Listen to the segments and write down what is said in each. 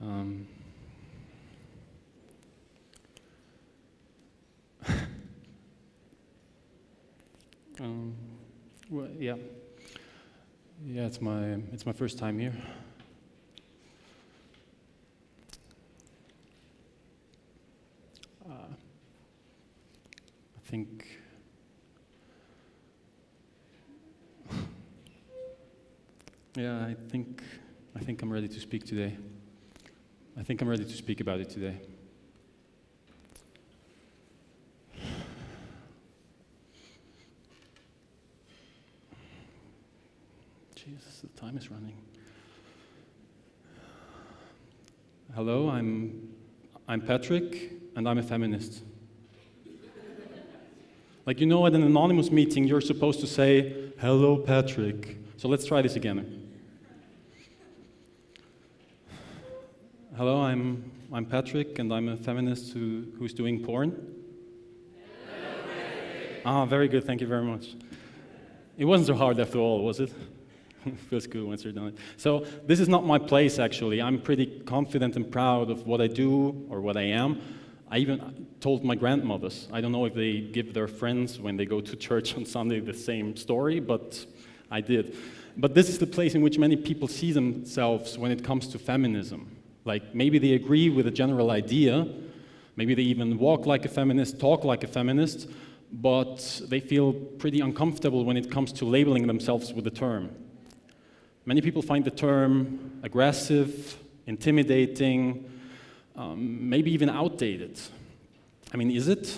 Um, well, yeah, it's my first time here. I think yeah, I think I'm ready to speak today. I think I'm ready to speak about it today. Jesus, the time is running. Hello, I'm Patrick, and I'm a feminist. Like, you know, at an anonymous meeting, you're supposed to say, "Hello, Patrick." So let's try this again. Hello, I'm Patrick, and I'm a feminist who's doing porn. Hello, Patrick. Ah, very good. Thank you very much. It wasn't so hard after all, was it? Feels good once you're done. So this is not my place, actually. I'm pretty confident and proud of what I do or what I am. I even told my grandmothers. I don't know if they give their friends when they go to church on Sunday the same story, but I did. But this is the place in which many people see themselves when it comes to feminism. Like, maybe they agree with a general idea, maybe they even walk like a feminist, talk like a feminist, but they feel pretty uncomfortable when it comes to labeling themselves with the term. Many people find the term aggressive, intimidating, maybe even outdated. I mean, is it?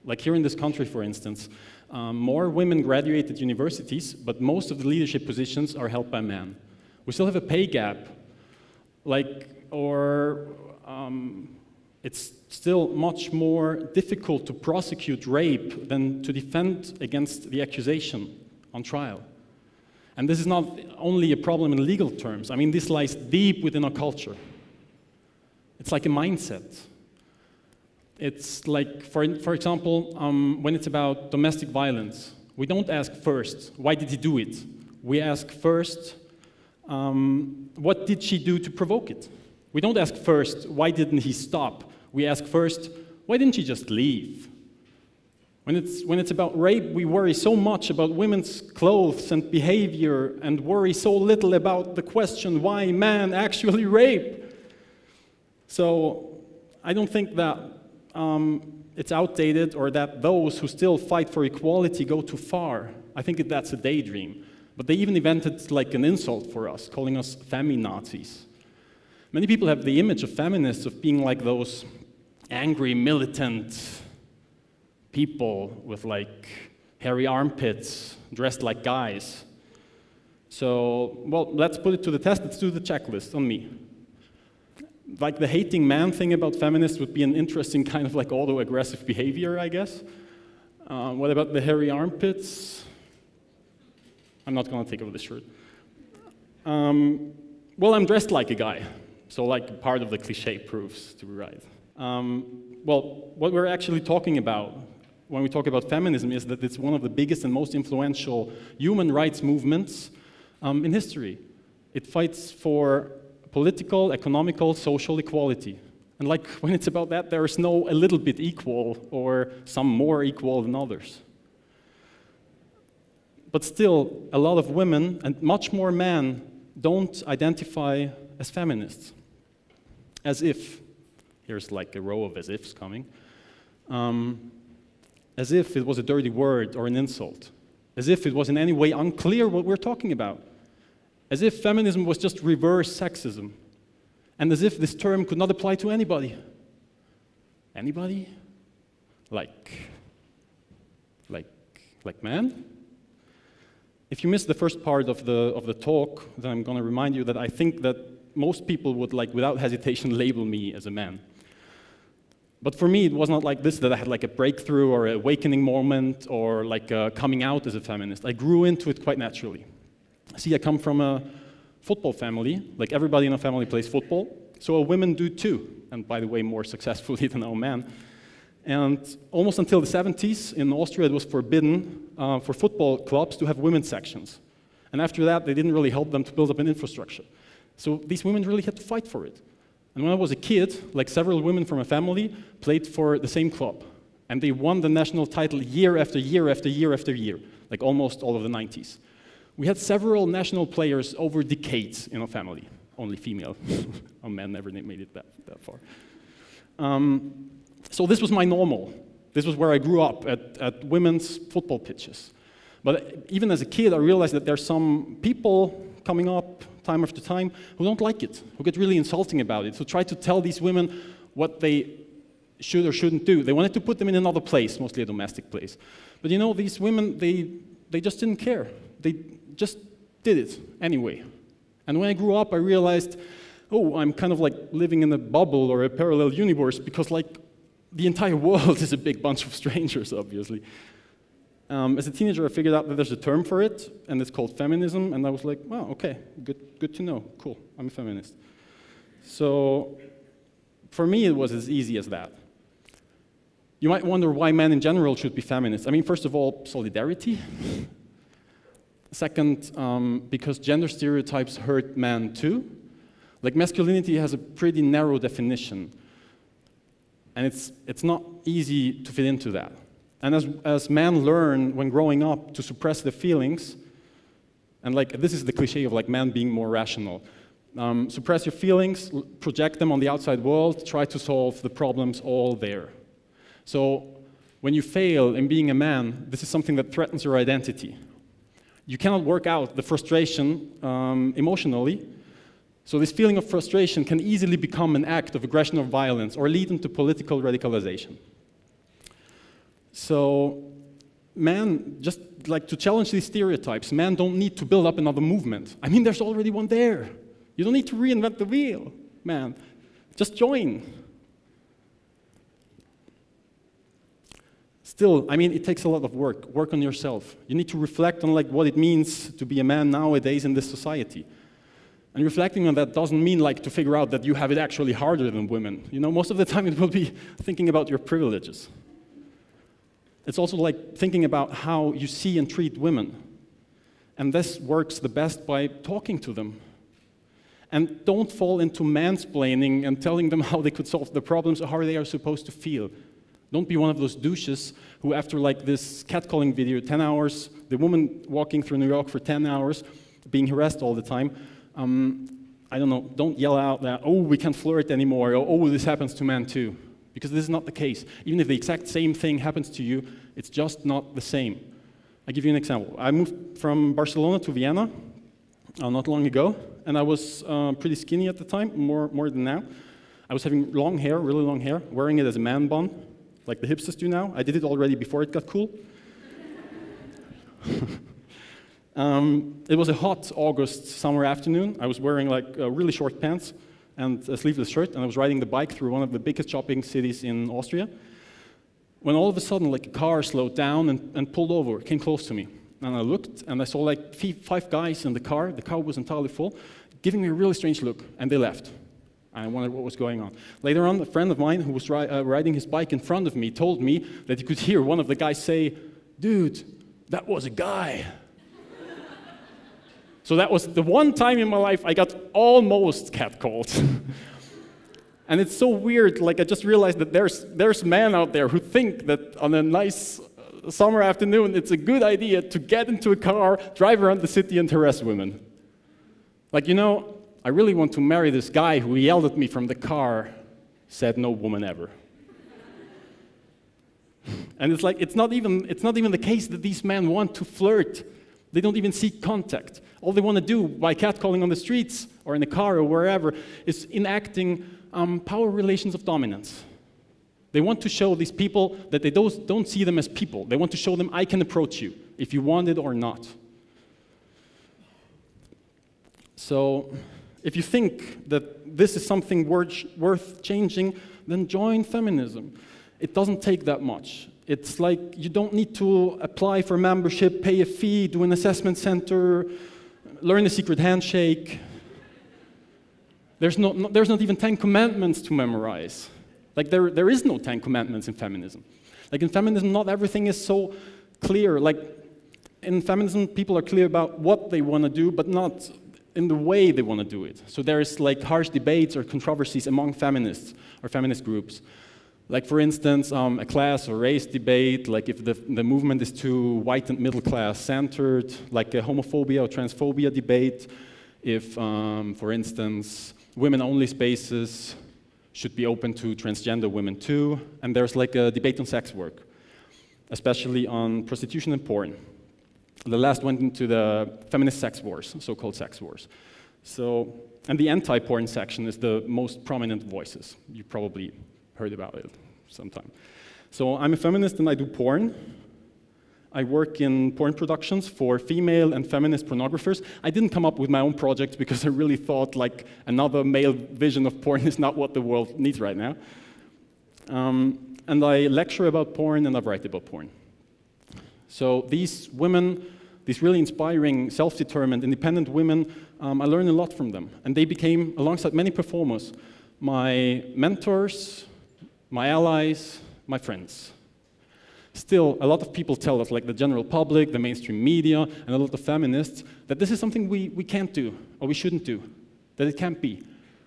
Like here in this country, for instance, more women graduate at universities, but most of the leadership positions are held by men. We still have a pay gap, it's still much more difficult to prosecute rape than to defend against the accusation on trial. And this is not only a problem in legal terms. I mean, this lies deep within our culture. It's like a mindset. It's like, for example, when it's about domestic violence, we don't ask first, why did he do it? We ask first, what did she do to provoke it? We don't ask first, why didn't he stop? We ask first, why didn't she just leave? When it's about rape, we worry so much about women's clothes and behavior and worry so little about the question why men actually rape. So I don't think that it's outdated or that those who still fight for equality go too far. I think that's a daydream. But they even invented like an insult for us, calling us feminazis. Many people have the image of feminists of being like those angry, militant people with like hairy armpits, dressed like guys. So, well, let's put it to the test. Let's do the checklist on me. Like the hating man thing about feminists would be an interesting kind of like auto-aggressive behavior, I guess. What about the hairy armpits? I'm not going to take off the shirt. Well, I'm dressed like a guy, so like part of the cliche proves to be right. Well, what we're actually talking about when we talk about feminism is that it's one of the biggest and most influential human rights movements in history. It fights for political, economical, social equality. And like when it's about that, there is no a little bit equal or some more equal than others. But still, a lot of women and much more men don't identify as feminists. As if, here's like a row of as ifs coming, as if it was a dirty word or an insult, as if it was in any way unclear what we're talking about, as if feminism was just reverse sexism, and as if this term could not apply to anybody. Anybody? Like man? If you missed the first part of the talk, then I'm going to remind you that I think that most people would, like, without hesitation, label me as a man. But for me, it was not like this, that I had like a breakthrough or an awakening moment or like coming out as a feminist. I grew into it quite naturally. See, I come from a football family. Like everybody in our family plays football. So women do too. And by the way, more successfully than our men. And almost until the 70s, in Austria, it was forbidden for football clubs to have women's sections. And after that, they didn't really help them to build up an infrastructure. So these women really had to fight for it. And when I was a kid, like several women from my family played for the same club. And they won the national title year after year after year after year, like almost all of the 90s. We had several national players over decades in our family, only female. Our men never made it that far. So this was my normal. This was where I grew up, at women's football pitches. But even as a kid, I realized that there's some people coming up time after time who don't like it, who get really insulting about it, who try to tell these women what they should or shouldn't do. They wanted to put them in another place, mostly a domestic place. But you know, these women, they just didn't care. They just did it anyway. And when I grew up, I realized, oh, I'm kind of like living in a bubble or a parallel universe, because like the entire world is a big bunch of strangers, obviously. As a teenager, I figured out that there's a term for it, and it's called feminism, and I was like, wow, okay, good to know, cool, I'm a feminist. So for me, it was as easy as that. You might wonder why men in general should be feminists. I mean, first of all, solidarity. Second, because gender stereotypes hurt men too. Like, masculinity has a pretty narrow definition, and it's not easy to fit into that. And as men learn when growing up to suppress their feelings, and like this is the cliche of like men being more rational, suppress your feelings, project them on the outside world, try to solve the problems all there. So when you fail in being a man, this is something that threatens your identity. You cannot work out the frustration emotionally, so this feeling of frustration can easily become an act of aggression or violence or lead into political radicalization. So men, just like to challenge these stereotypes, men don't need to build up another movement. I mean, there's already one there. You don't need to reinvent the wheel, man. Just join. Still, I mean, it takes a lot of work on yourself. You need to reflect on like what it means to be a man nowadays in this society. And reflecting on that doesn't mean like to figure out that you have it actually harder than women. You know, most of the time it will be thinking about your privileges. It's also like thinking about how you see and treat women. And this works the best by talking to them. And don't fall into mansplaining and telling them how they could solve the problems or how they are supposed to feel. Don't be one of those douches who, after like this catcalling video, 10 hours, the woman walking through New York for 10 hours, being harassed all the time, I don't know, don't yell out that, oh, we can't flirt anymore, or oh, this happens to men too. Because this is not the case. Even if the exact same thing happens to you, it's just not the same. I'll give you an example. I moved from Barcelona to Vienna not long ago, and I was pretty skinny at the time, more than now. I was having long hair, really long hair, wearing it as a man bun, like the hipsters do now. I did it already before it got cool. It was a hot August summer afternoon. I was wearing like really short pants and a sleeveless shirt, and I was riding the bike through one of the biggest shopping cities in Austria, when all of a sudden like a car slowed down and pulled over, came close to me. And I looked, and I saw like 5 guys in the car was entirely full, giving me a really strange look, and they left. I wondered what was going on. Later on, a friend of mine who was riding his bike in front of me told me that he could hear one of the guys say, "Dude, that was a guy." So that was the one time in my life I got almost catcalled. And it's so weird, like I just realized that there's men out there who think that on a nice summer afternoon it's a good idea to get into a car, drive around the city and harass women. Like, you know, I really want to marry this guy who yelled at me from the car, said no woman ever. And it's like, it's not even the case that these men want to flirt. They don't even seek contact. All they want to do by catcalling on the streets or in the car or wherever is enacting power relations of dominance. They want to show these people that they don't see them as people. They want to show them, I can approach you, if you want it or not. So if you think that this is something worth changing, then join feminism. It doesn't take that much. It's like you don't need to apply for membership, pay a fee, do an assessment center, learn a secret handshake. There's not even 10 commandments to memorize. Like there is no 10 commandments in feminism. Like in feminism, not everything is so clear. Like in feminism, people are clear about what they want to do, but not in the way they want to do it. So there's like harsh debates or controversies among feminists or feminist groups. Like for instance, a class or race debate, like if the movement is too white and middle class centered, like a homophobia or transphobia debate, if, for instance, women-only spaces should be open to transgender women too, and there's like a debate on sex work, especially on prostitution and porn. The last went into the feminist sex wars, so-called sex wars. So, and the anti-porn section is the most prominent voices. You probably heard about it sometime. So I'm a feminist and I do porn. I work in porn productions for female and feminist pornographers. I didn't come up with my own projects because I really thought like another male vision of porn is not what the world needs right now. And I lecture about porn and I write about porn. So these women, these really inspiring, self-determined, independent women, I learned a lot from them. And they became, alongside many performers, my mentors, my allies, my friends. Still, a lot of people tell us, like the general public, the mainstream media, and a lot of feminists, that this is something we can't do, or we shouldn't do, that it can't be.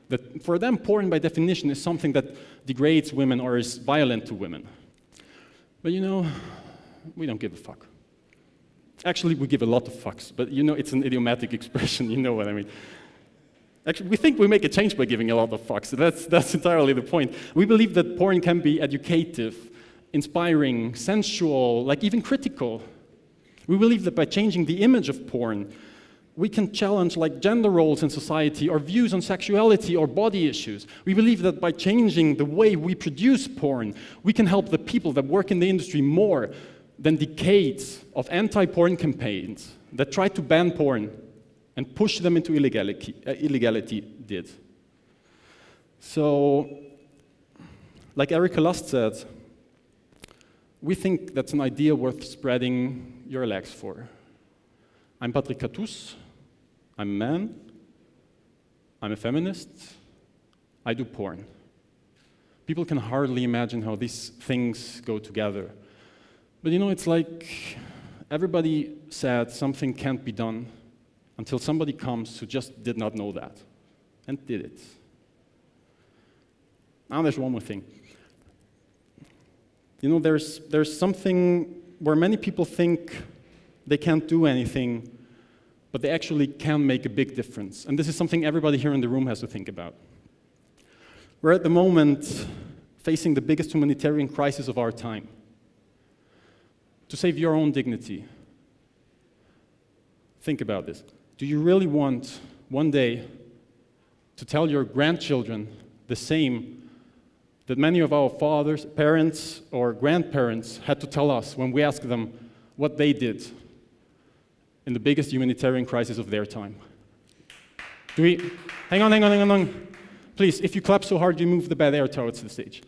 That for them, porn by definition is something that degrades women or is violent to women. But you know, we don't give a fuck. Actually, we give a lot of fucks, but you know, it's an idiomatic expression, you know what I mean. Actually, we think we make a change by giving a lot of fucks. That's entirely the point. We believe that porn can be educative, inspiring, sensual, like even critical. We believe that by changing the image of porn, we can challenge like gender roles in society or views on sexuality or body issues. We believe that by changing the way we produce porn, we can help the people that work in the industry more than decades of anti-porn campaigns that try to ban porn and push them into illegality did. So, like Erika Lust said, we think that's an idea worth spreading your legs for. I'm Catuz, I'm a man, I'm a feminist, I do porn. People can hardly imagine how these things go together. But you know, it's like everybody said something can't be done until somebody comes who just did not know that and did it. Now there's one more thing. You know, there's something where many people think they can't do anything, but they actually can make a big difference. And this is something everybody here in the room has to think about. We're at the moment facing the biggest humanitarian crisis of our time. To save your own dignity, think about this. Do you really want one day to tell your grandchildren the same that many of our fathers, parents, or grandparents had to tell us when we asked them what they did in the biggest humanitarian crisis of their time? Do we... Hang on. Please, if you clap so hard, you move the bad air towards the stage.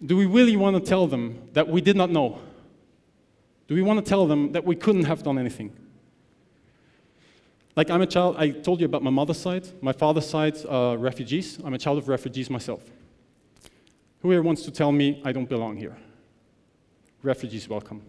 Do we really want to tell them that we did not know? Do we want to tell them that we couldn't have done anything? Like I'm a child, I told you about my mother's side. My father's side, refugees. I'm a child of refugees myself. Who here wants to tell me I don't belong here? Refugees, welcome.